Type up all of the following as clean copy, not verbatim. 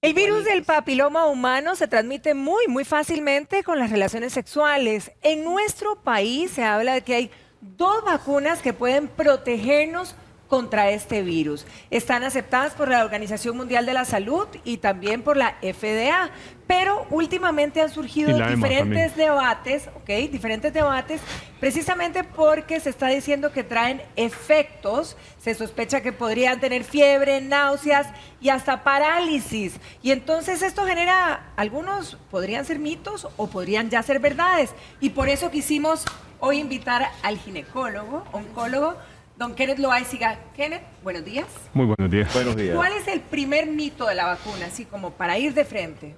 El virus del papiloma humano se transmite muy fácilmente con las relaciones sexuales. En nuestro país se habla de que hay 2 vacunas que pueden protegernos contra este virus. Están aceptadas por la Organización Mundial de la Salud y también por la FDA, pero últimamente han surgido diferentes debates, diferentes debates, precisamente porque se está diciendo que traen efectos. Se sospecha que podrían tener fiebre, náuseas y hasta parálisis. Y entonces esto genera, algunos podrían ser mitos o podrían ya ser verdades. Y por eso quisimos hoy invitar al ginecólogo, oncólogo, don Kenneth Loaiziga. Kenneth, buenos días. Muy buenos días. Buenos días. ¿Cuál es el primer mito de la vacuna, así como para ir de frente?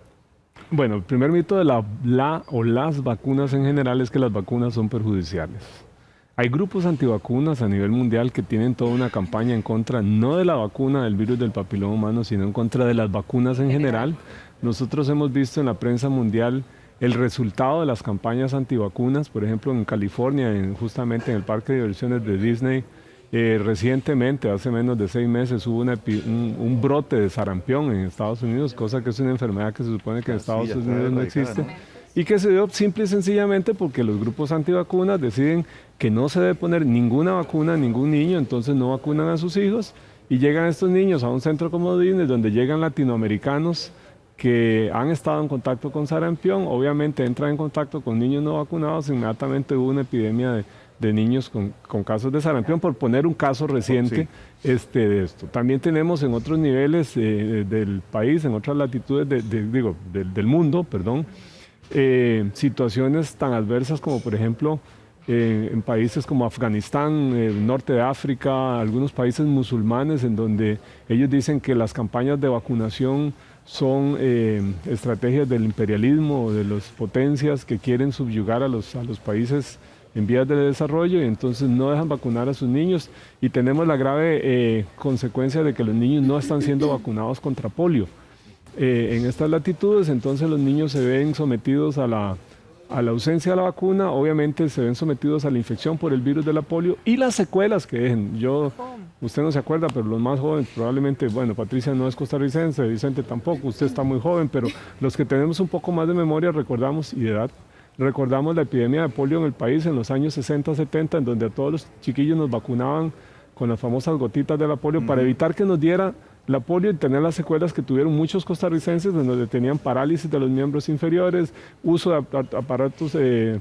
Bueno, el primer mito de las vacunas en general es que las vacunas son perjudiciales. Hay grupos antivacunas a nivel mundial que tienen toda una campaña en contra, no de la vacuna del virus del papiloma humano, sino en contra de las vacunas en general. Nosotros hemos visto en la prensa mundial el resultado de las campañas antivacunas, por ejemplo en California, justamente en el parque de diversiones de Disney. Recientemente, hace menos de 6 meses, hubo un brote de sarampión en Estados Unidos, cosa que es una enfermedad que se supone que en Estados Unidos no existe, y que se dio simple y sencillamente porque los grupos antivacunas deciden que no se debe poner ninguna vacuna a ningún niño, entonces no vacunan a sus hijos, y llegan estos niños a un centro como Disney, donde llegan latinoamericanos que han estado en contacto con sarampión, obviamente entran en contacto con niños no vacunados, inmediatamente hubo una epidemia de niños con casos de sarampión, por poner un caso reciente de esto. También tenemos en otros niveles del país, en otras latitudes del mundo, situaciones tan adversas como por ejemplo en países como Afganistán, el norte de África, algunos países musulmanes en donde ellos dicen que las campañas de vacunación son estrategias del imperialismo, de las potencias que quieren subyugar a los países en vías de desarrollo, y entonces no dejan vacunar a sus niños, y tenemos la grave consecuencia de que los niños no están siendo vacunados contra polio. En estas latitudes, entonces los niños se ven sometidos a la ausencia de la vacuna, obviamente se ven sometidos a la infección por el virus de la polio y las secuelas que dejen. Usted no se acuerda, pero los más jóvenes probablemente, bueno, Patricia no es costarricense, Vicente tampoco, usted está muy joven, pero los que tenemos un poco más de memoria recordamos y de edad, recordamos la epidemia de polio en el país en los años 60, 70, en donde a todos los chiquillos nos vacunaban con las famosas gotitas de la polio para evitar que nos diera la polio y tener las secuelas que tuvieron muchos costarricenses, en donde tenían parálisis de los miembros inferiores, uso de aparatos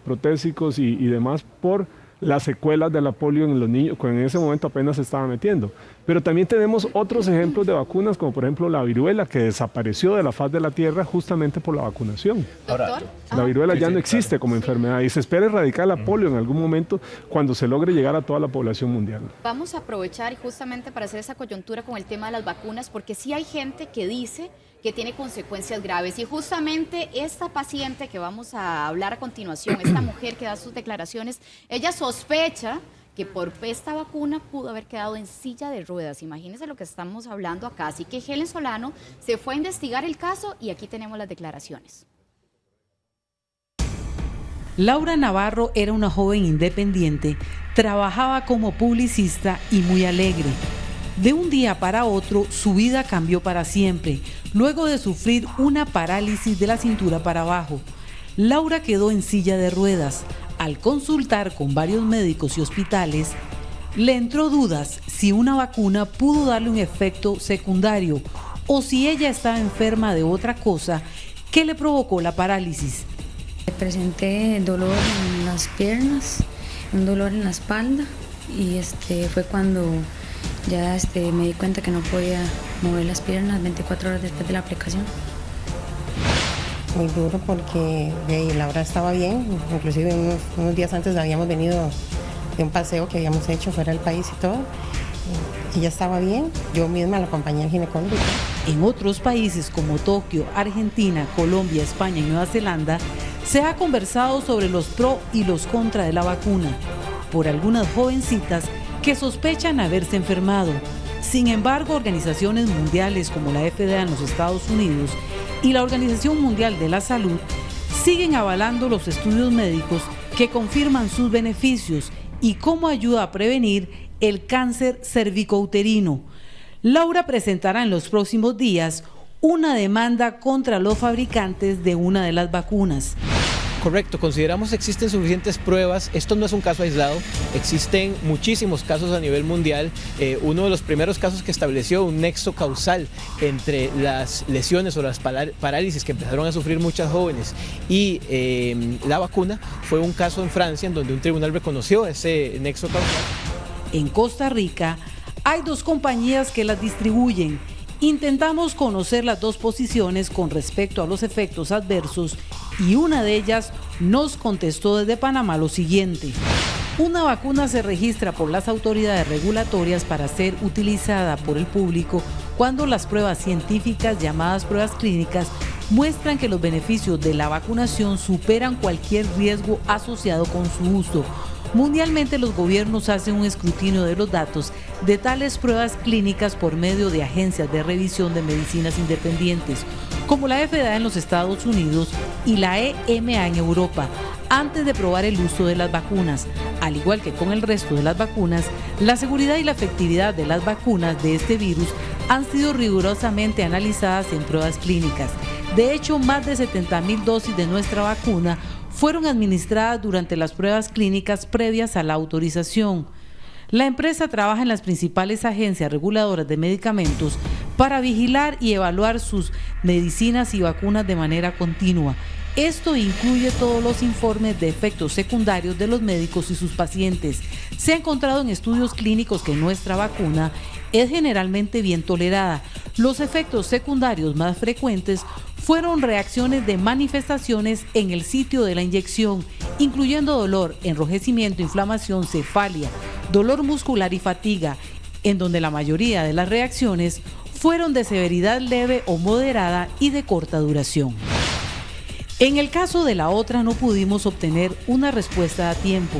protésicos y demás por las secuelas de la polio en los niños, que en ese momento apenas se estaba metiendo. Pero también tenemos otros ejemplos de vacunas, como por ejemplo la viruela, que desapareció de la faz de la tierra justamente por la vacunación. ¿Doctor? La viruela ya no existe como enfermedad y se espera erradicar la polio en algún momento cuando se logre llegar a toda la población mundial. Vamos a aprovechar justamente para hacer esa coyuntura con el tema de las vacunas, porque sí hay gente que dice que tiene consecuencias graves, y justamente esta paciente que vamos a hablar a continuación, esta mujer que da sus declaraciones, ella sospecha que por esta vacuna pudo haber quedado en silla de ruedas. Imagínense lo que estamos hablando acá. Así que Helen Solano se fue a investigar el caso y aquí tenemos las declaraciones. Laura Navarro era una joven independiente, trabajaba como publicista y muy alegre. De un día para otro, su vida cambió para siempre, luego de sufrir una parálisis de la cintura para abajo. Laura quedó en silla de ruedas. Al consultar con varios médicos y hospitales, le entró dudas si una vacuna pudo darle un efecto secundario o si ella estaba enferma de otra cosa que le provocó la parálisis. Presenté dolor en las piernas, un dolor en la espalda, y fue cuando ya me di cuenta que no podía mover las piernas 24 horas después de la aplicación. Muy duro porque Laura estaba bien, inclusive unos días antes habíamos venido de un paseo que habíamos hecho fuera del país y todo. Ella estaba bien, yo misma la acompañé al ginecólogo. En otros países como Tokio, Argentina, Colombia, España y Nueva Zelanda, se ha conversado sobre los pro y los contra de la vacuna, por algunas jovencitas que sospechan haberse enfermado. Sin embargo, organizaciones mundiales como la FDA en los Estados Unidos y la Organización Mundial de la Salud siguen avalando los estudios médicos que confirman sus beneficios y cómo ayuda a prevenir el cáncer cervicouterino. Laura presentará en los próximos días una demanda contra los fabricantes de una de las vacunas. Correcto, consideramos que existen suficientes pruebas. Esto no es un caso aislado, existen muchísimos casos a nivel mundial. Uno de los primeros casos que estableció un nexo causal entre las lesiones o las parálisis que empezaron a sufrir muchas jóvenes y la vacuna fue un caso en Francia en donde un tribunal reconoció ese nexo causal. En Costa Rica hay 2 compañías que las distribuyen. Intentamos conocer las 2 posiciones con respecto a los efectos adversos y una de ellas nos contestó desde Panamá lo siguiente. Una vacuna se registra por las autoridades regulatorias para ser utilizada por el público cuando las pruebas científicas, llamadas pruebas clínicas, muestran que los beneficios de la vacunación superan cualquier riesgo asociado con su uso. Mundialmente, los gobiernos hacen un escrutinio de los datos de tales pruebas clínicas por medio de agencias de revisión de medicinas independientes, como la FDA en los Estados Unidos y la EMA en Europa, antes de probar el uso de las vacunas. Al igual que con el resto de las vacunas, la seguridad y la efectividad de las vacunas de este virus han sido rigurosamente analizadas en pruebas clínicas. De hecho, más de 70.000 dosis de nuestra vacuna fueron administradas durante las pruebas clínicas previas a la autorización. La empresa trabaja en las principales agencias reguladoras de medicamentos para vigilar y evaluar sus medicinas y vacunas de manera continua. Esto incluye todos los informes de efectos secundarios de los médicos y sus pacientes. Se ha encontrado en estudios clínicos que nuestra vacuna es generalmente bien tolerada. Los efectos secundarios más frecuentes fueron reacciones de manifestaciones en el sitio de la inyección, incluyendo dolor, enrojecimiento, inflamación, cefalia, dolor muscular y fatiga, en donde la mayoría de las reacciones fueron de severidad leve o moderada y de corta duración. En el caso de la otra no pudimos obtener una respuesta a tiempo.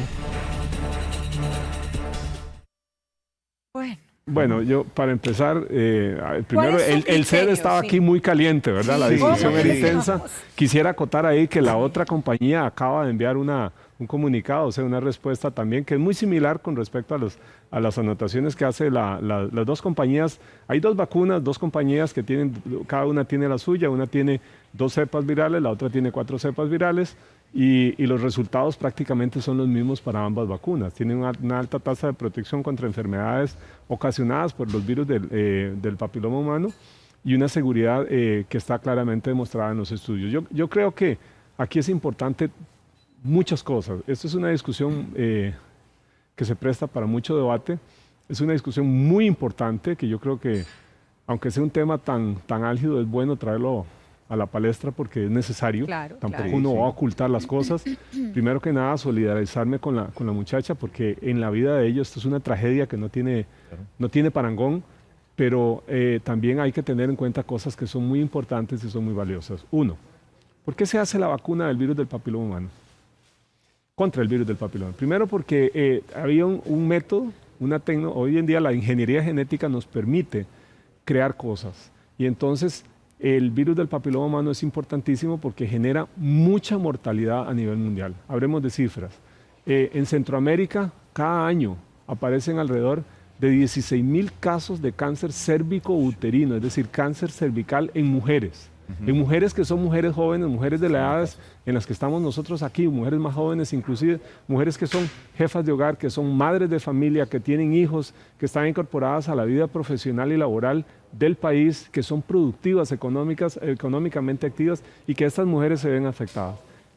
Bueno, yo para empezar, primero el CED estaba aquí muy caliente, ¿verdad? La discusión era intensa. Quisiera acotar ahí que la otra compañía acaba de enviar un comunicado, o sea, una respuesta también que es muy similar con respecto a las anotaciones que hace las 2 compañías. Hay 2 vacunas, 2 compañías que tienen, cada una tiene la suya, una tiene 2 cepas virales, la otra tiene 4 cepas virales. Y los resultados prácticamente son los mismos para ambas vacunas. Tienen una alta tasa de protección contra enfermedades ocasionadas por los virus del papiloma humano y una seguridad que está claramente demostrada en los estudios. Yo creo que aquí es importante muchas cosas. Esta es una discusión que se presta para mucho debate. Es una discusión muy importante que yo creo que, aunque sea un tema tan álgido, es bueno traerlo a la palestra porque es necesario. Tampoco uno va a ocultar las cosas. Primero que nada, solidarizarme con la muchacha porque en la vida de ellos esto es una tragedia que no tiene parangón, pero también hay que tener en cuenta cosas que son muy importantes y son muy valiosas. 1, ¿por qué se hace la vacuna del virus del papiloma humano? Contra el virus del papiloma. Primero porque había un método, hoy en día la ingeniería genética nos permite crear cosas y entonces el virus del papiloma humano es importantísimo porque genera mucha mortalidad a nivel mundial. Hablemos de cifras. En Centroamérica, cada año aparecen alrededor de 16.000 casos de cáncer cérvico-uterino, es decir, cáncer cervical en mujeres. En mujeres que son mujeres jóvenes, mujeres de la edad en las que estamos nosotros aquí, mujeres más jóvenes inclusive, mujeres que son jefas de hogar, que son madres de familia, que tienen hijos, que están incorporadas a la vida profesional y laboral del país, que son productivas, económicamente activas y que estas mujeres se ven afectadas.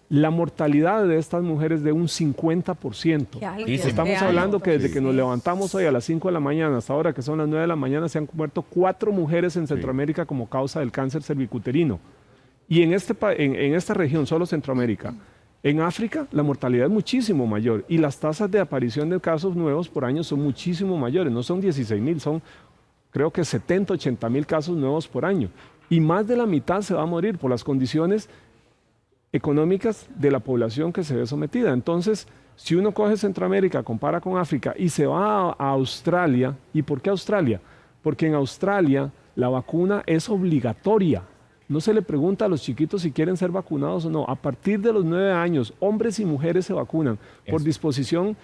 La mortalidad de estas mujeres es de un 50%. Estamos hablando que desde que nos levantamos hoy a las 5 de la mañana hasta ahora que son las 9 de la mañana se han muerto 4 mujeres en Centroamérica como causa del cáncer cervicuterino. Y en esta región, solo Centroamérica, en África la mortalidad es muchísimo mayor y las tasas de aparición de casos nuevos por año son muchísimo mayores. No son 16.000, son creo que 70, 80.000 casos nuevos por año. Y más de la mitad se va a morir por las condiciones económicas de la población que se ve sometida. Entonces, si uno coge Centroamérica, compara con África y se va a Australia, ¿y por qué Australia? Porque en Australia la vacuna es obligatoria. No se le pregunta a los chiquitos si quieren ser vacunados o no. A partir de los 9 años, hombres y mujeres se vacunan por disposición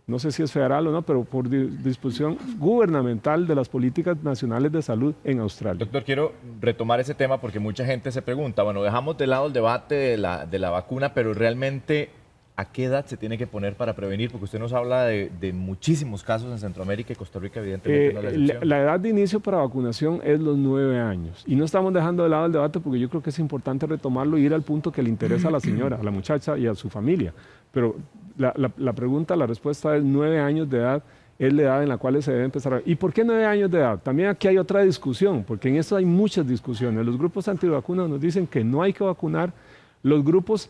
no sé si es federal o no, pero por disposición gubernamental de las políticas nacionales de salud en Australia. Doctor, quiero retomar ese tema porque mucha gente se pregunta, bueno, dejamos de lado el debate de la vacuna, pero realmente, ¿a qué edad se tiene que poner para prevenir? Porque usted nos habla de muchísimos casos en Centroamérica y Costa Rica, evidentemente no es la excepción. La edad de inicio para vacunación es los 9 años. Y no estamos dejando de lado el debate porque yo creo que es importante retomarlo y ir al punto que le interesa a la señora, a la muchacha y a su familia. Pero la pregunta, la respuesta es 9 años de edad. Es la edad en la cual se debe empezar a... ¿Y por qué 9 años de edad? También aquí hay otra discusión, porque en esto hay muchas discusiones. Los grupos antivacunas nos dicen que no hay que vacunar. Los grupos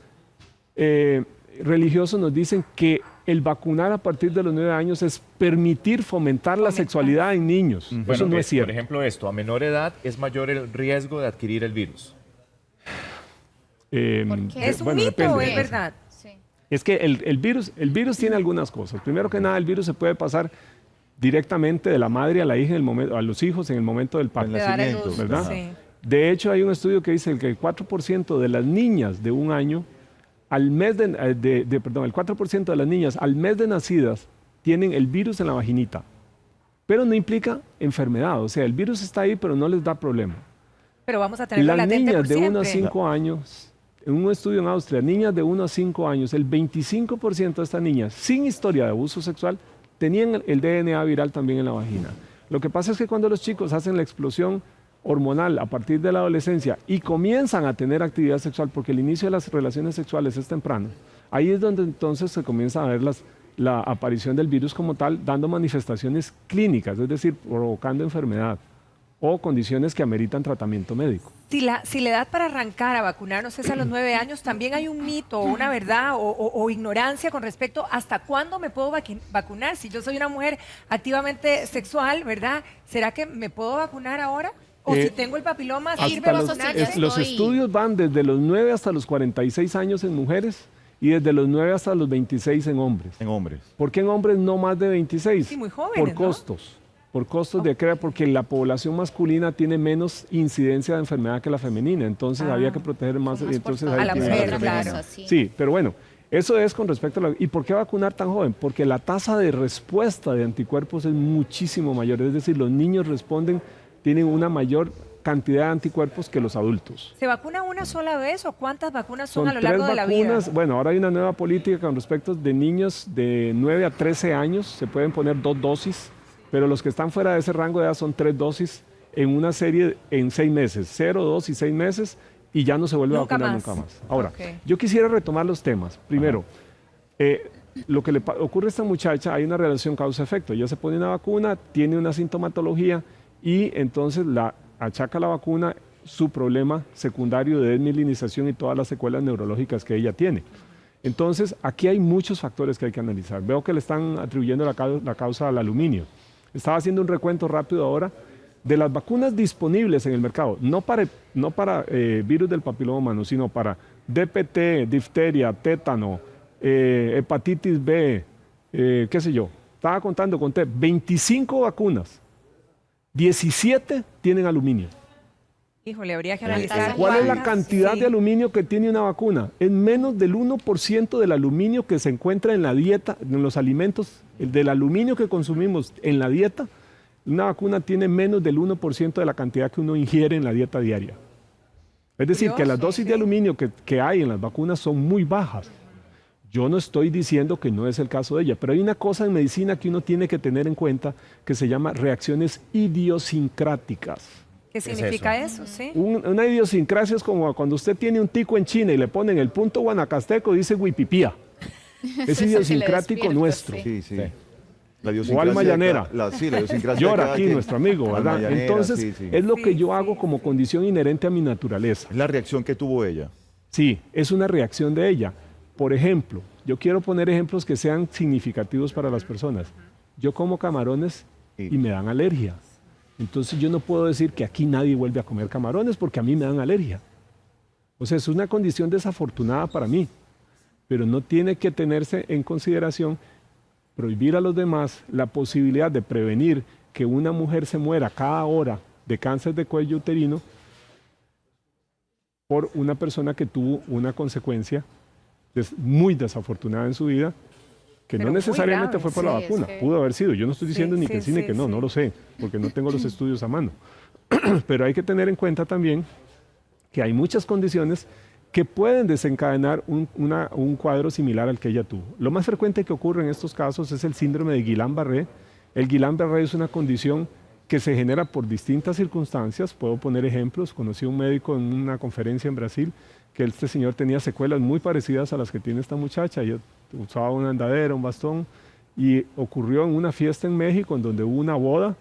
religiosos nos dicen que el vacunar a partir de los 9 años es permitir fomentar la sexualidad en niños. Bueno, eso no es cierto. Por ejemplo, esto, a menor edad es mayor el riesgo de adquirir el virus. ¿Es un bueno, mito o depende. es verdad? Sí. Es que el virus tiene algunas cosas. Primero que nada, el virus se puede pasar directamente de la madre a la hija, a los hijos en el momento del parto, De dar a luz, ¿verdad? sí. De hecho, hay un estudio que dice que el 4% de las niñas de un año, al mes el 4% de las niñas al mes de nacidas tienen el virus en la vaginita. Pero no implica enfermedad, o sea, el virus está ahí, pero no les da problema. Pero vamos a tenerlo Las latente niñas por de 1 a siempre. 5 años, en un estudio en Austria, niñas de 1 a 5 años, el 25% de estas niñas sin historia de abuso sexual tenían el DNA viral también en la vagina. Lo que pasa es que cuando los chicos hacen la explosión hormonal a partir de la adolescencia y comienzan a tener actividad sexual, porque el inicio de las relaciones sexuales es temprano, ahí es donde entonces se comienza a ver la aparición del virus como tal, dando manifestaciones clínicas, es decir, provocando enfermedad o condiciones que ameritan tratamiento médico. Si la edad para arrancar a vacunarnos es a los 9 años, también hay un mito, una verdad o ignorancia con respecto hasta cuándo me puedo vacunar. Si yo soy una mujer activamente sexual, ¿verdad? ¿Será que me puedo vacunar ahora? O si tengo el papiloma, ¿sirve Hasta vacunarse? los estudios van desde los 9 hasta los 46 años en mujeres y desde los 9 hasta los 26 en hombres. En hombres. ¿Por qué en hombres no más de 26? Sí, muy jóvenes, Por ¿no? costos. Por costos de crea, porque la población masculina tiene menos incidencia de enfermedad que la femenina, entonces había que proteger más. Son más Entonces portadoras a la hay que mujer, cuidar claro. femenina. Sí. Sí, pero bueno, eso es con respecto a la... ¿Y por qué vacunar tan joven? Porque la tasa de respuesta de anticuerpos es muchísimo mayor, es decir, los niños tienen una mayor cantidad de anticuerpos que los adultos. ¿Se vacuna una sola vez o cuántas vacunas son Son a lo largo 3 de la vida? vacunas. Bueno, ahora hay una nueva política con respecto de niños de 9 a 13 años, se pueden poner 2 dosis, pero los que están fuera de ese rango de edad son 3 dosis en una serie en 6 meses, 0, 2 y 6 meses, y ya no se vuelve a Nunca vacunar más. nunca más. Ahora, Ok. yo quisiera retomar los temas. Primero, lo que le ocurre a esta muchacha, hay una relación causa-efecto. Ella se pone una vacuna, tiene una sintomatología y entonces la achaca la vacuna su problema secundario de desmielinización y todas las secuelas neurológicas que ella tiene. Entonces, aquí hay muchos factores que hay que analizar. Veo que le están atribuyendo la causa al aluminio. Estaba haciendo un recuento rápido ahora de las vacunas disponibles en el mercado, no para virus del papiloma humano, sino para DPT, difteria, tétano, hepatitis B, qué sé yo. Estaba conté 25 vacunas, 17 tienen aluminio. Híjole, habría que La analizar. tasa ¿Cuál es la cuántas, cantidad sí. de aluminio que tiene una vacuna? Es menos del 1% del aluminio que se encuentra en la dieta, en los alimentos, del aluminio que consumimos en la dieta. Una vacuna tiene menos del 1% de la cantidad que uno ingiere en la dieta diaria. Es decir, que las Curioso, dosis sí. de aluminio que hay en las vacunas son muy bajas. Yo no estoy diciendo que no es el caso de ella, pero hay una cosa en medicina que uno tiene que tener en cuenta que se llama reacciones idiosincráticas. ¿Qué significa eso? ¿Sí? Una idiosincrasia es como cuando usted tiene un tico en China y le ponen el punto guanacasteco, dice huipipía. Es Se le idiosincrático despierta, nuestro. sí. Sí. Sí. La O alma llanera. Sí, la idiosincrasia de Llora cada aquí quien. nuestro amigo, Alma ¿verdad? llanera, Entonces, sí. es lo que Sí, yo sí, hago como sí. condición inherente a mi naturaleza. Es la reacción que tuvo ella. Sí, es una reacción de ella. Por ejemplo, yo quiero poner ejemplos que sean significativos para las personas. Yo como camarones y me dan alergia. Entonces yo no puedo decir que aquí nadie vuelve a comer camarones porque a mí me dan alergia. O sea, es una condición desafortunada para mí, pero no tiene que tenerse en consideración prohibir a los demás la posibilidad de prevenir que una mujer se muera cada hora de cáncer de cuello uterino por una persona que tuvo una consecuencia muy desafortunada en su vida que Pero no muy necesariamente grave, fue por la sí, vacuna, es que- pudo haber sido. Yo no estoy diciendo ni que sí ni que no, sí. no lo sé, porque no tengo los estudios a mano. Pero hay que tener en cuenta también que hay muchas condiciones que pueden desencadenar un cuadro similar al que ella tuvo. Lo más frecuente que ocurre en estos casos es el síndrome de Guillain-Barré. El Guillain-Barré es una condición que se genera por distintas circunstancias. Puedo poner ejemplos. Conocí a un médico en una conferencia en Brasil que este señor tenía secuelas muy parecidas a las que tiene esta muchacha. Ella usaba una andadera, un bastón, y ocurrió en una fiesta en México en donde hubo una boda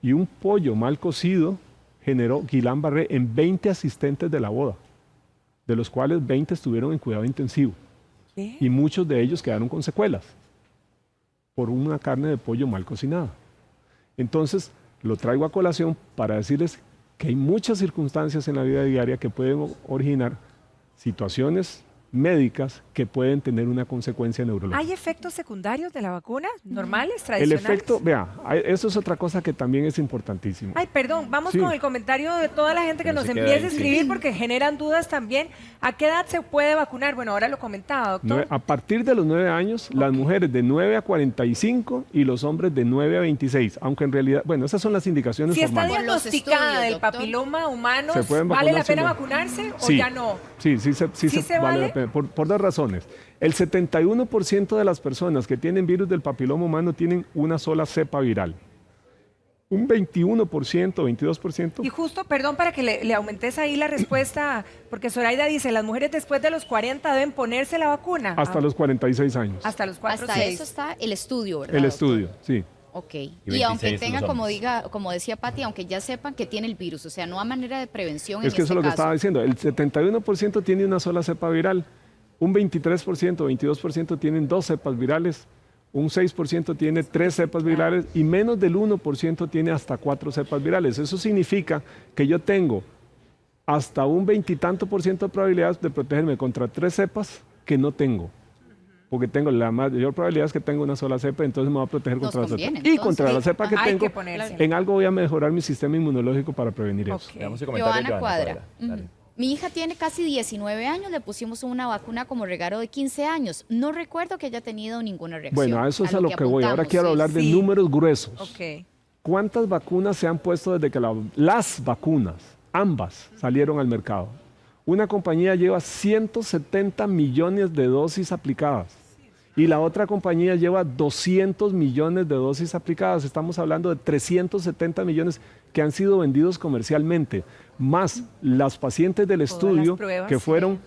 y un pollo mal cocido generó Guillain-Barré en 20 asistentes de la boda, de los cuales 20 estuvieron en cuidado intensivo. ¿Qué? Y muchos de ellos quedaron con secuelas por una carne de pollo mal cocinada. Entonces, lo traigo a colación para decirles que hay muchas circunstancias en la vida diaria que pueden originar situaciones médicas que pueden tener una consecuencia neurológica. ¿Hay efectos secundarios de la vacuna? ¿Normales, El tradicionales? efecto, vea, eso es otra cosa que también es importantísimo. Ay, perdón, vamos Sí. con el comentario de toda la gente que Pero nos se queda empieza a ahí, sí. escribir porque generan dudas también. ¿A qué edad se puede vacunar? Bueno, ahora lo comentaba, doctor. A partir de los 9 años, las mujeres de 9 a 45 y los hombres de 9 a 26, aunque en realidad, bueno, esas son las indicaciones Si está formales. Por los diagnosticada estudios, del doctor. papiloma humano, ¿Se pueden ¿vale la vacunar, pena sí, no? vacunarse o Sí. ya no? Sí, sí, ¿Sí se vale vale? la pena, por dos razones. El 71% de las personas que tienen virus del papiloma humano tienen una sola cepa viral. Un 21%, 22%. Y justo, perdón, para que le aumentes ahí la respuesta, porque Zoraida dice, las mujeres después de los 40 deben ponerse la vacuna. Hasta Ah, los 46 años. hasta los 4 Hasta eso está el estudio, ¿verdad? El doctor? estudio, sí. Ok. Y Y aunque 26 tengan, los como hombres. como decía Patti, aunque ya sepan que tiene el virus, o sea, no hay manera de prevención Es en que eso este es lo que caso. estaba diciendo. El 71% tiene una sola cepa viral. Un 23%, 22% tienen 2 cepas virales. Un 6% tiene 3 cepas virales y menos del 1% tiene hasta 4 cepas virales. Eso significa que yo tengo hasta un 20 y tanto por ciento de probabilidades de protegerme contra 3 cepas que no tengo. Porque tengo la mayor probabilidad es que tenga una sola cepa, entonces me voy a proteger Nos contra la cepa. conviene, Y entonces. contra la cepa que Hay tengo, que ponerse. en algo voy a mejorar mi sistema inmunológico para prevenir eso. Ok. Veamos el comentario de Joana Cuadra. Dale. Ujú. Mi hija tiene casi 19 años, le pusimos una vacuna como regalo de 15 años. No recuerdo que haya tenido ninguna reacción. Bueno, a eso es a lo que voy. Ahora apuntamos, quiero sí. hablar de Sí. números gruesos. Ok. ¿Cuántas vacunas se han puesto desde que las vacunas, ambas, salieron al mercado? Una compañía lleva 170 millones de dosis aplicadas y la otra compañía lleva 200 millones de dosis aplicadas. Estamos hablando de 370 millones que han sido vendidos comercialmente, más las pacientes del estudio, pruebas, que fueron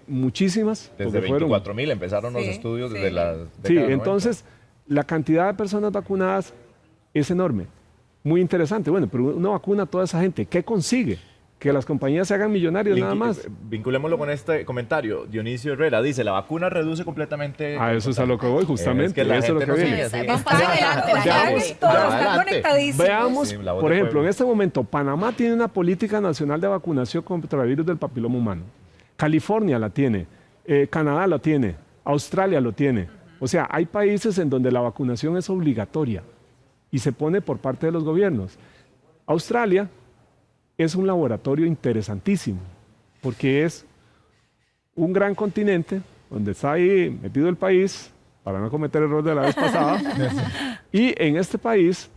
muchísimas. Desde porque fueron 24.000 empezaron los Sí, estudios sí. desde la Sí, década 90. entonces la cantidad de personas vacunadas es enorme. Muy interesante. Bueno, pero uno vacuna a toda esa gente. ¿Qué consigue? Que las compañías se hagan millonarios nada más. Vinculémoslo con este comentario. Dionisio Herrera dice, la vacuna reduce completamente... A eso es a lo que voy, justamente. Es que la eso es lo gente que no viene. sigue así. Vamos para adelante, la Veamos. gente. Todos Ya, están adelante. conectadísimos. Veamos, Sí, la voz por del ejemplo, pueblo. en este momento, Panamá tiene una política nacional de vacunación contra el virus del papiloma humano. California la tiene, Canadá la tiene, Australia lo tiene. O sea, hay países en donde la vacunación es obligatoria y se pone por parte de los gobiernos. Australia es un laboratorio interesantísimo porque es un gran continente donde está ahí metido el país, para no cometer el error de la vez pasada, y en este país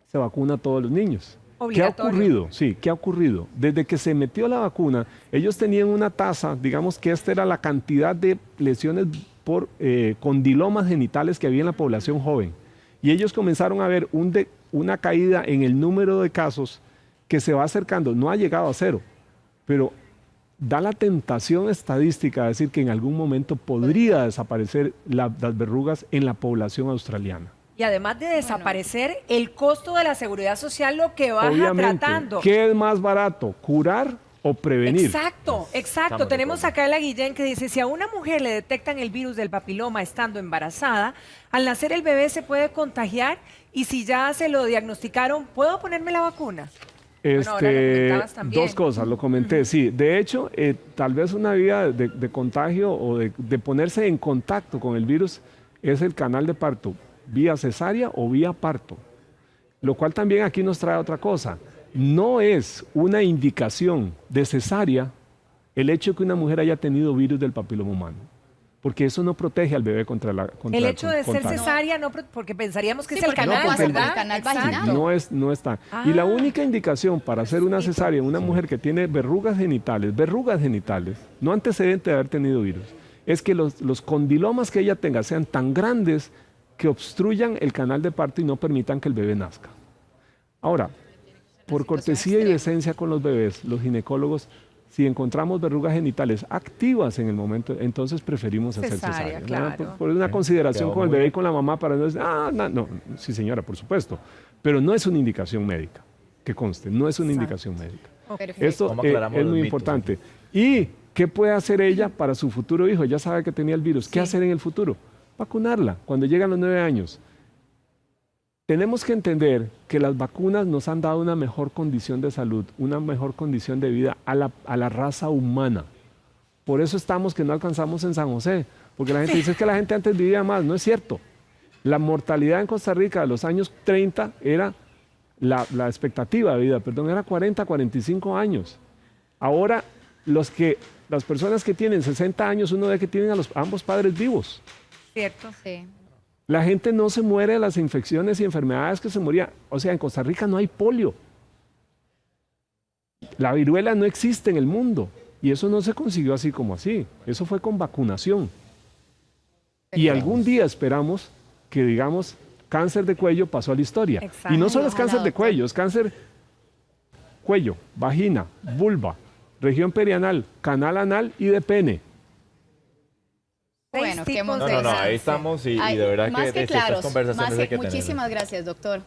se vacuna a todos los niños. ¿Qué ha Obligatorio. ocurrido? Sí, ¿qué ha ocurrido? Desde que se metió la vacuna, ellos tenían una tasa, digamos que esta era la cantidad de lesiones por condilomas genitales que había en la población joven. Y ellos comenzaron a ver una caída en el número de casos que se va acercando, no ha llegado a 0, pero da la tentación estadística de decir que en algún momento podría desaparecer las verrugas en la población australiana. Y además de desaparecer, el costo de la seguridad social lo que baja Obviamente, tratando. ¿qué es más barato, curar o prevenir? Exacto, exacto. Estamos de Tenemos acuerdo. acá a la Guillén que dice, si a una mujer le detectan el virus del papiloma estando embarazada, al nacer el bebé se puede contagiar y si ya se lo diagnosticaron, ¿puedo ponerme la vacuna? Bueno, ahora lo comentabas también. Dos cosas, lo comenté, sí. De hecho, tal vez una vía de contagio o de ponerse en contacto con el virus es el canal de parto, vía cesárea o vía parto. Lo cual también aquí nos trae otra cosa. No es una indicación de cesárea el hecho de que una mujer haya tenido virus del papiloma humano. porque eso no protege al bebé contra la El hecho de ser contagio. cesárea, no, porque pensaríamos que Sí, es el porque no canal, pasa por el ¿verdad? canal Exacto. vaginal. No está. Y la Ah. única indicación para hacer una cesárea en una mujer que tiene verrugas genitales, no antecedente de haber tenido virus, es que los condilomas que ella tenga sean tan grandes que obstruyan el canal de parto y no permitan que el bebé nazca. Ahora, por cortesía y decencia con los bebés, los ginecólogos, si encontramos verrugas genitales activas en el momento, entonces preferimos hacer Cesárea, cesárea. ¿no? claro. Por una consideración Quedó con el muy bebé y bien. con la mamá para no decir, no, sí señora, por supuesto, pero no es una indicación médica, que conste, no es una indicación médica. Perfecto. Esto ¿Cómo aclaramos es los muy mitos? importante. ¿Y qué puede hacer ella para su futuro hijo? Ya sabe que tenía el virus. ¿Qué hacer en el futuro? Vacunarla cuando llegan los 9 años. Tenemos que entender que las vacunas nos han dado una mejor condición de salud, una mejor condición de vida a la raza humana. Por eso estamos que no alcanzamos en San José, porque la gente dice que la gente antes vivía más. No es cierto. La mortalidad en Costa Rica de los años 30 era, la expectativa de vida, perdón, era 40, 45 años. Ahora, las personas que tienen 60 años, uno ve que tienen a ambos padres vivos. Cierto. Sí. La gente no se muere de las infecciones y enfermedades que se moría. O sea, en Costa Rica no hay polio. La viruela no existe en el mundo. Y eso no se consiguió así como así. Eso fue con vacunación. Y algún día esperamos que, digamos, cáncer de cuello pasó a la historia. Exacto. Y no solo es Ojalá, cáncer de doctor. cuello, es cáncer cuello, vagina, vulva, región perianal, canal anal y de pene. Bueno, que hemos No, ahí estamos y de verdad más que que estas claros. conversaciones hay que tenerlas. Muchísimas gracias, doctor.